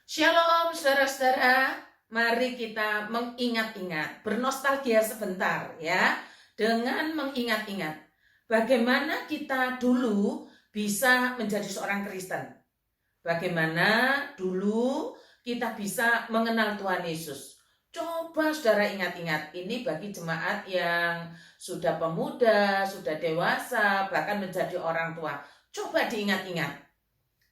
Shalom saudara-saudara, mari kita mengingat-ingat, bernostalgia sebentar ya, dengan mengingat-ingat bagaimana kita dulu bisa menjadi seorang Kristen. Bagaimana dulu kita bisa mengenal Tuhan Yesus. Coba saudara ingat-ingat, ini bagi jemaat yang sudah pemuda, sudah dewasa, bahkan menjadi orang tua. Coba diingat-ingat.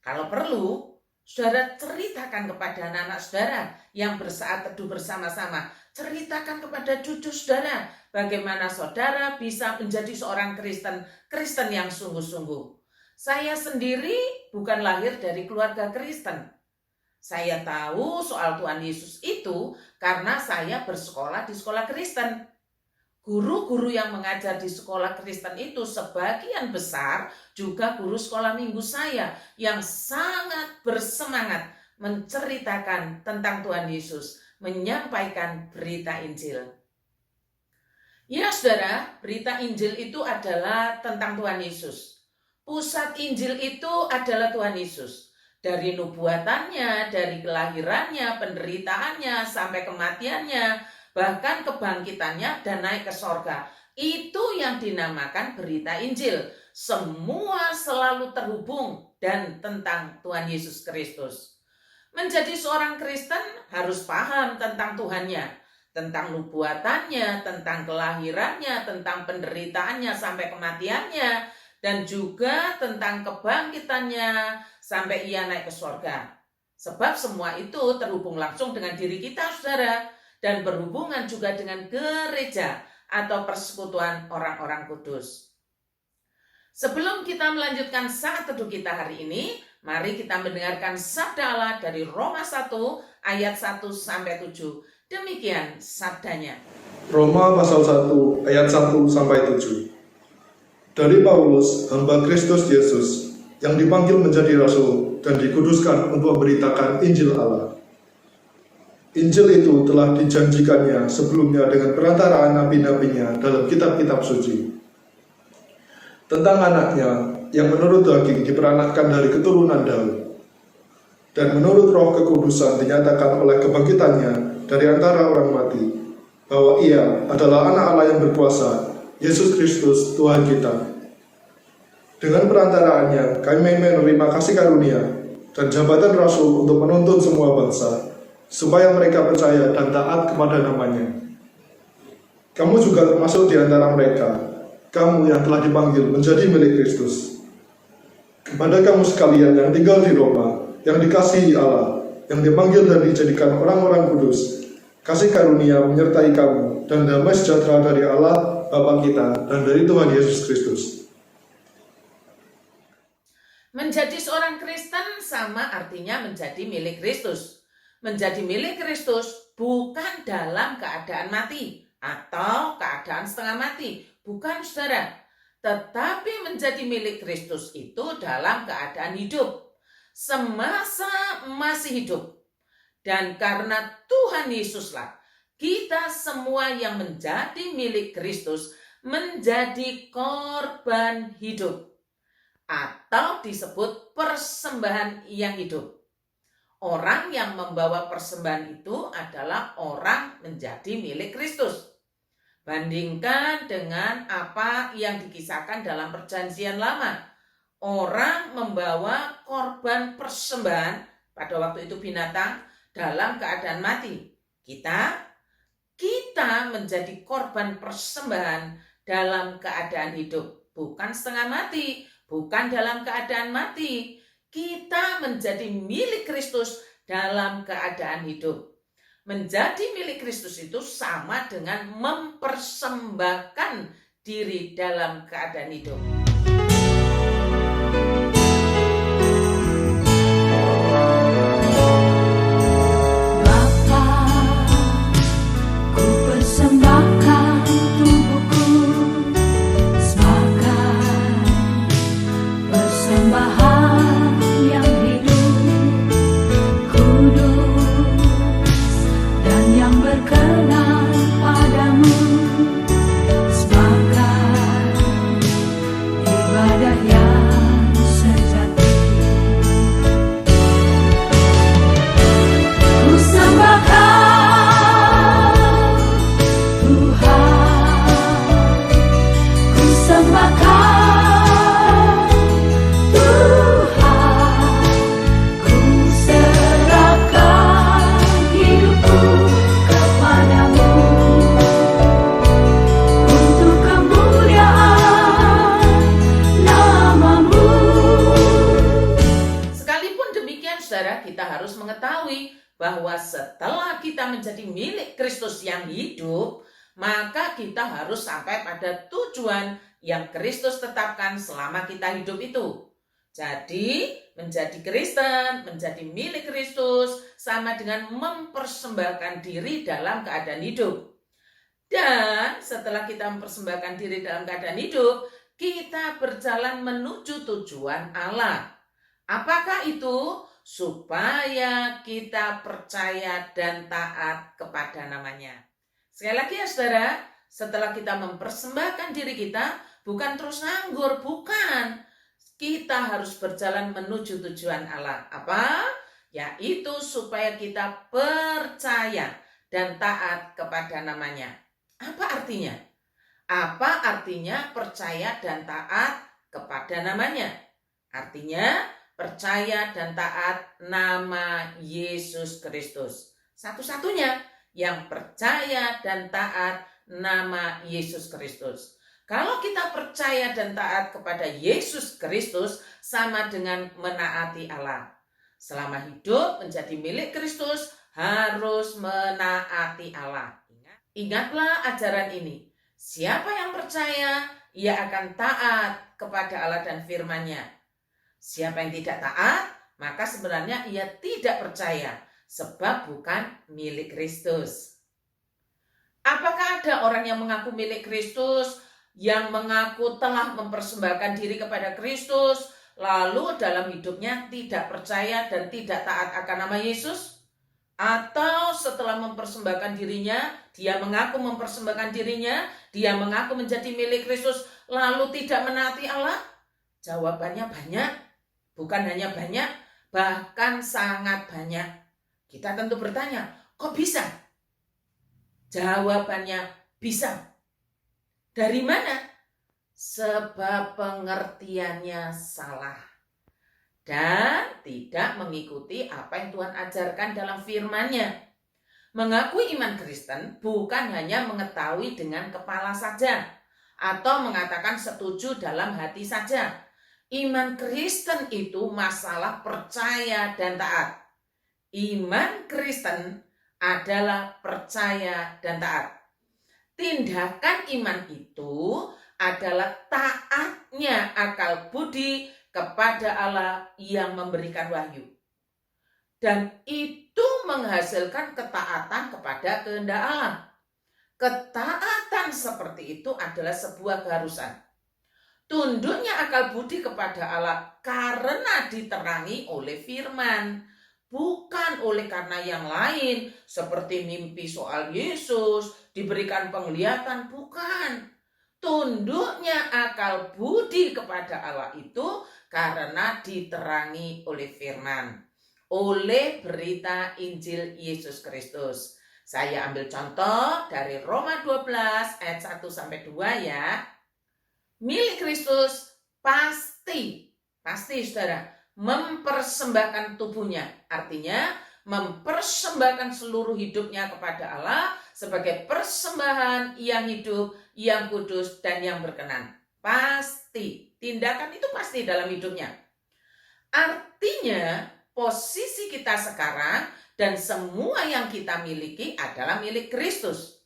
Kalau perlu, saudara ceritakan kepada anak-anak saudara yang bersaat teduh bersama-sama. Ceritakan kepada cucu saudara bagaimana saudara bisa menjadi seorang Kristen yang sungguh-sungguh. Saya sendiri bukan lahir dari keluarga Kristen. Saya tahu soal Tuhan Yesus itu karena saya bersekolah di sekolah Kristen. Guru-guru yang mengajar di sekolah Kristen itu sebagian besar juga guru sekolah minggu saya yang sangat bersemangat menceritakan tentang Tuhan Yesus, menyampaikan berita Injil. Ya saudara, berita Injil itu adalah tentang Tuhan Yesus. Pusat Injil itu adalah Tuhan Yesus. Dari nubuatannya, dari kelahirannya, penderitaannya, sampai kematiannya, bahkan kebangkitannya dan naik ke sorga. Itu yang dinamakan berita Injil. Semua selalu terhubung dan tentang Tuhan Yesus Kristus. Menjadi seorang Kristen harus paham tentang Tuhannya, tentang nubuatannya, tentang kelahirannya, tentang penderitaannya sampai kematiannya, dan juga tentang kebangkitannya sampai ia naik ke sorga. Sebab semua itu terhubung langsung dengan diri kita, saudara, dan berhubungan juga dengan gereja atau persekutuan orang-orang kudus. Sebelum kita melanjutkan saat teduh kita hari ini, mari kita mendengarkan sabda Allah dari Roma 1 ayat 1 sampai 7. Demikian sabdanya. Roma pasal 1 ayat 1 sampai 7. Dari Paulus, hamba Kristus Yesus, yang dipanggil menjadi rasul dan dikuduskan untuk memberitakan Injil Allah. Injil itu telah dijanjikannya sebelumnya dengan perantaraan nabi-nabinya dalam kitab-kitab suci. Tentang anaknya yang menurut daging diperanatkan dari keturunan Daud, dan menurut roh kekudusan dinyatakan oleh kebangkitannya dari antara orang mati, bahwa ia adalah anak Allah yang berkuasa, Yesus Kristus Tuhan kita. Dengan perantaraannya kami menerima kasih karunia dan jabatan rasul untuk menuntun semua bangsa, supaya mereka percaya dan taat kepada namanya. Kamu juga termasuk di antara mereka, kamu yang telah dipanggil menjadi milik Kristus. Kepada kamu sekalian yang tinggal di Roma, yang dikasihi Allah, yang dipanggil dan dijadikan orang-orang kudus, kasih karunia menyertai kamu, dan damai sejahtera dari Allah, Bapa kita, dan dari Tuhan Yesus Kristus. Menjadi seorang Kristen sama artinya menjadi milik Kristus. Menjadi milik Kristus bukan dalam keadaan mati atau keadaan setengah mati. Bukan, saudara. Tetapi menjadi milik Kristus itu dalam keadaan hidup. Semasa masih hidup. Dan karena Tuhan Yesuslah, kita semua yang menjadi milik Kristus menjadi korban hidup. Atau disebut persembahan yang hidup. Orang yang membawa persembahan itu adalah orang menjadi milik Kristus. Bandingkan dengan apa yang dikisahkan dalam Perjanjian Lama. Orang membawa korban persembahan, pada waktu itu binatang, dalam keadaan mati. Kita menjadi korban persembahan dalam keadaan hidup. Bukan setengah mati, bukan dalam keadaan mati. Kita menjadi milik Kristus dalam keadaan hidup. Menjadi milik Kristus itu sama dengan mempersembahkan diri dalam keadaan hidup. Berkenan padamu, sebagai mengetahui bahwa setelah kita menjadi milik Kristus yang hidup, maka kita harus sampai pada tujuan yang Kristus tetapkan selama kita hidup itu. Jadi, menjadi Kristen, menjadi milik Kristus, sama dengan mempersembahkan diri dalam keadaan hidup. Dan setelah kita mempersembahkan diri dalam keadaan hidup, kita berjalan menuju tujuan Allah. Apakah itu? Supaya kita percaya dan taat kepada namanya. Sekali lagi ya saudara, setelah kita mempersembahkan diri kita, bukan terus nganggur, bukan. Kita harus berjalan menuju tujuan Allah. Apa? Yaitu supaya kita percaya dan taat kepada namanya. Apa artinya? Apa artinya percaya dan taat kepada namanya? Artinya percaya dan taat nama Yesus Kristus. Satu-satunya yang percaya dan taat nama Yesus Kristus. Kalau kita percaya dan taat kepada Yesus Kristus, sama dengan menaati Allah. Selama hidup menjadi milik Kristus, harus menaati Allah. Ingatlah ajaran ini. Siapa yang percaya, ia akan taat kepada Allah dan firman-Nya. Siapa yang tidak taat, maka sebenarnya ia tidak percaya, sebab bukan milik Kristus. Apakah ada orang yang mengaku milik Kristus, yang mengaku telah mempersembahkan diri kepada Kristus, lalu dalam hidupnya tidak percaya dan tidak taat akan nama Yesus? Atau setelah mempersembahkan dirinya, dia mengaku mempersembahkan dirinya, dia mengaku menjadi milik Kristus, lalu tidak menaati Allah? Jawabannya banyak, bukan hanya banyak, bahkan sangat banyak. Kita tentu bertanya, kok bisa? Jawabannya bisa. Dari mana? Sebab pengertiannya salah dan tidak mengikuti apa yang Tuhan ajarkan dalam firman-Nya. Mengakui iman Kristen bukan hanya mengetahui dengan kepala saja atau mengatakan setuju dalam hati saja. Iman Kristen itu masalah percaya dan taat. Iman Kristen adalah percaya dan taat. Tindakan iman itu adalah taatnya akal budi kepada Allah yang memberikan wahyu. Dan itu menghasilkan ketaatan kepada kehendak Allah. Ketaatan seperti itu adalah sebuah keharusan. Tunduknya akal budi kepada Allah karena diterangi oleh firman, bukan oleh karena yang lain seperti mimpi soal Yesus, diberikan penglihatan, bukan. Tunduknya akal budi kepada Allah itu karena diterangi oleh firman, oleh berita Injil Yesus Kristus. Saya ambil contoh dari Roma 12 ayat 1 sampai 2 ya. Milik Kristus pasti saudara, mempersembahkan tubuhnya. Artinya mempersembahkan seluruh hidupnya kepada Allah sebagai persembahan yang hidup, yang kudus, dan yang berkenan. Pasti. Tindakan itu pasti dalam hidupnya. Artinya posisi kita sekarang dan semua yang kita miliki adalah milik Kristus.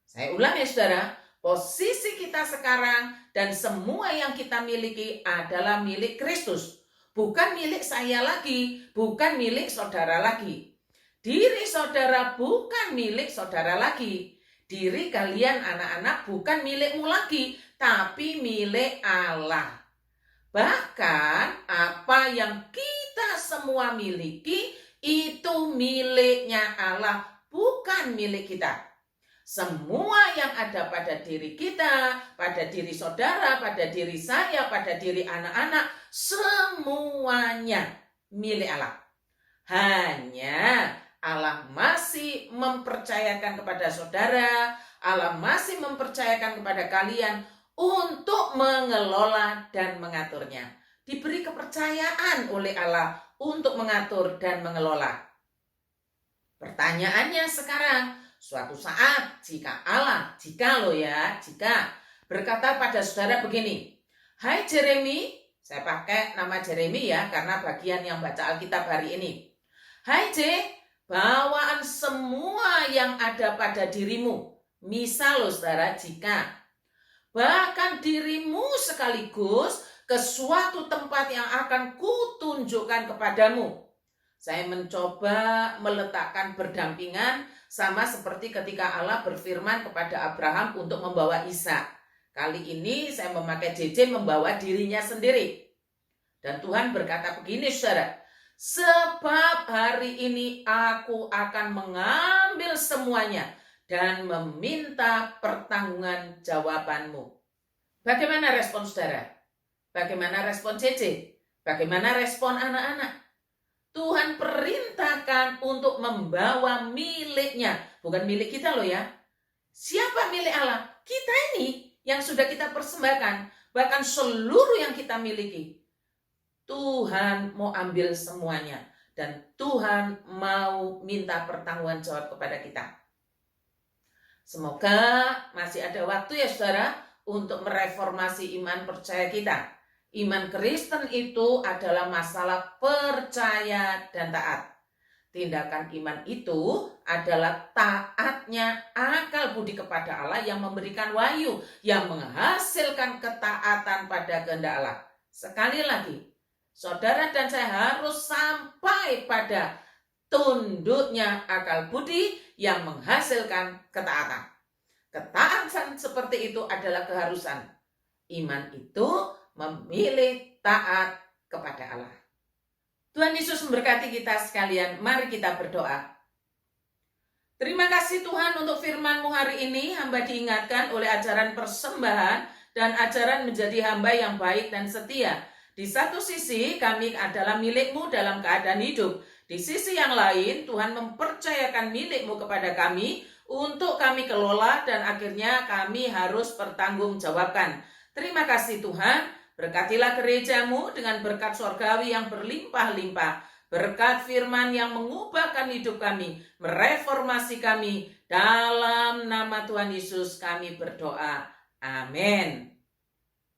Saya ulang ya saudara. Posisi kita sekarang dan semua yang kita miliki adalah milik Kristus. Bukan milik saya lagi, bukan milik saudara lagi. Diri saudara bukan milik saudara lagi. Diri kalian anak-anak bukan milikmu lagi, tapi milik Allah. Bahkan apa yang kita semua miliki itu miliknya Allah, bukan milik kita. Semua yang ada pada diri kita, pada diri saudara, pada diri saya, pada diri anak-anak, semuanya milik Allah. Hanya Allah masih mempercayakan kepada saudara, Allah masih mempercayakan kepada kalian untuk mengelola dan mengaturnya. Diberi kepercayaan oleh Allah untuk mengatur dan mengelola. Pertanyaannya sekarang, suatu saat jika berkata pada saudara begini, hai Jeremy, saya pakai nama Jeremy ya karena bagian yang baca Alkitab hari ini. Hai J, bawaan semua yang ada pada dirimu. Misal loh saudara, jika bahkan dirimu sekaligus ke suatu tempat yang akan kutunjukkan kepadamu. Saya mencoba meletakkan berdampingan sama seperti ketika Allah berfirman kepada Abraham untuk membawa Ishak. Kali ini saya memakai JJ membawa dirinya sendiri. Dan Tuhan berkata begini saudara, sebab hari ini aku akan mengambil semuanya dan meminta pertanggungan jawabanmu. Bagaimana respon saudara? Bagaimana respon JJ? Bagaimana respon anak-anak? Tuhan perintahkan untuk membawa miliknya. Bukan milik kita loh ya. Siapa milik Allah? Kita ini yang sudah kita persembahkan. Bahkan seluruh yang kita miliki. Tuhan mau ambil semuanya. Dan Tuhan mau minta pertanggungan jawab kepada kita. Semoga masih ada waktu ya saudara untuk mereformasi iman percaya kita. Iman Kristen itu adalah masalah percaya dan taat. Tindakan iman itu adalah taatnya akal budi kepada Allah yang memberikan wahyu, yang menghasilkan ketaatan pada kehendak Allah. Sekali lagi, saudara dan saya harus sampai pada tunduknya akal budi yang menghasilkan ketaatan. Ketaatan seperti itu adalah keharusan. Iman itu memilih taat kepada Allah. Tuhan Yesus memberkati kita sekalian. Mari kita berdoa. Terima kasih Tuhan untuk firman-Mu hari ini. Hamba diingatkan oleh ajaran persembahan dan ajaran menjadi hamba yang baik dan setia. Di satu sisi kami adalah milik-Mu dalam keadaan hidup. Di sisi yang lain Tuhan mempercayakan milik-Mu kepada kami untuk kami kelola dan akhirnya kami harus bertanggungjawabkan. Terima kasih Tuhan. Berkatilah gereja-Mu dengan berkat surgawi yang berlimpah-limpah. Berkat firman yang mengubahkan hidup kami, mereformasi kami. Dalam nama Tuhan Yesus kami berdoa. Amin.